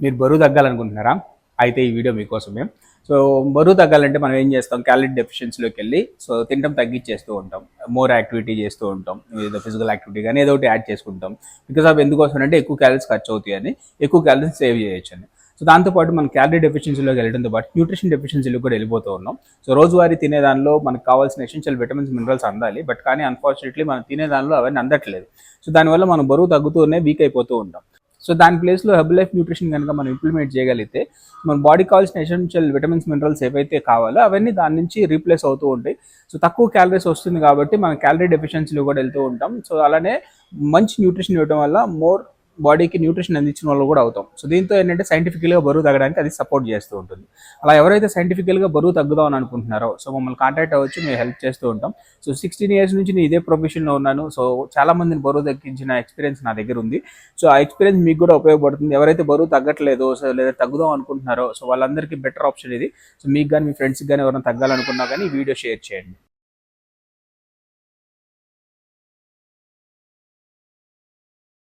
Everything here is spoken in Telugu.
మీరు బరువు తగ్గాలనుకుంటున్నారా? అయితే ఈ వీడియో మీకోసమే. సో, బరువు తగ్గాలంటే మనం ఏం చేస్తాం? క్యాలరీ డెఫిషియన్సీలోకి వెళ్ళి తినడం తగ్గించేస్తూ ఉంటాం. మోర్ యాక్టివిటీ చేస్తూ ఉంటాం. ఏదో ఫిజికల్ యాక్టివిటీ గానీ ఏదో ఒకటి యాడ్ చేసుకుంటాం. బికాజ్ ఆఫ్ ఎందుకోసం అంటే ఎక్కువ క్యాలరీస్ ఖర్చు అవుతాయని, ఎక్కువ క్యాలరీస్ సేవ్ చేయొచ్చని. సో, దాంతో పాటు మనం క్యాలరీ డెఫిషియన్సీలోకి వెళ్ళడంతో పాటు న్యూట్రిషన్ డెఫిషియన్సీలోకి కూడా వెళ్ళిపోతూ ఉన్నాం. సో, రోజువారీ తినే దానిలో మనకు కావాల్సిన ఎసెన్షియల్ విటమిన్స్, మినరల్స్ అందాలి. బట్ కానీ అన్ఫార్చునేట్లీ మనం తినే దానిలో అవన్నీ అందట్లేదు. సో, దానివల్ల మనం బరువు తగ్గుతూనే వీక్ అయిపోతూ ఉంటాం. సో దాని ప్లేస్లో హెర్బల్ లైఫ్ న్యూట్రిషన్ కనుక మనం ఇంప్లిమెంట్ చేయగలిగితే మన బాడీకి కావాల్సిన ఎసెన్షియల్ విటమిన్స్, మినరల్స్ ఏవైతే కావాలో అవన్నీ దాని నుంచి రీప్లేస్ అవుతూ ఉంటాయి. సో తక్కువ క్యాలరీస్ వస్తుంది కాబట్టి మనం క్యాలరీ డెఫిషియన్సీలో కూడా వెళ్తూ ఉంటాం. సో అలానే మంచి న్యూట్రిషన్ ఇవ్వడం వల్ల మోర్ బాడీకి న్యూట్రిషన్ అందించిన వాళ్ళు కూడా అవుతాం. సో దీంతో ఏంటంటే సైంటిఫికల్గా బరువు తగ్గడానికి అది సపోర్ట్ చేస్తూ ఉంటుంది. అలా ఎవరైతే సైంటిఫికల్గా బరువు తగ్గుదాం అని అనుకుంటున్నారో సో మమ్మల్ని కాంటాక్ట్ అవ్వచ్చు, మేము హెల్ప్ చేస్తూ ఉంటాం. సో 16 ఇయర్స్ నుంచి నేను ఇదే ప్రొఫెషన్లో ఉన్నాను. సో చాలా మందిని బరువు తగ్గించిన ఎక్స్పీరియన్స్ నా దగ్గర ఉంది. సో ఆ ఎక్స్పీరియన్స్ మీకు కూడా ఉపయోగపడుతుంది. ఎవరైతే బరువు తగ్గట్లేదో సో లేదా తగ్గుదాం అనుకుంటున్నారో సో వాళ్ళందరికీ బెటర్ ఆప్షన్ ఇది. సో మీకు కానీ మీ ఫ్రెండ్స్కి కానీ ఎవరైనా తగ్గాలనుకున్నా కానీ ఈ వీడియో షేర్ చేయండి.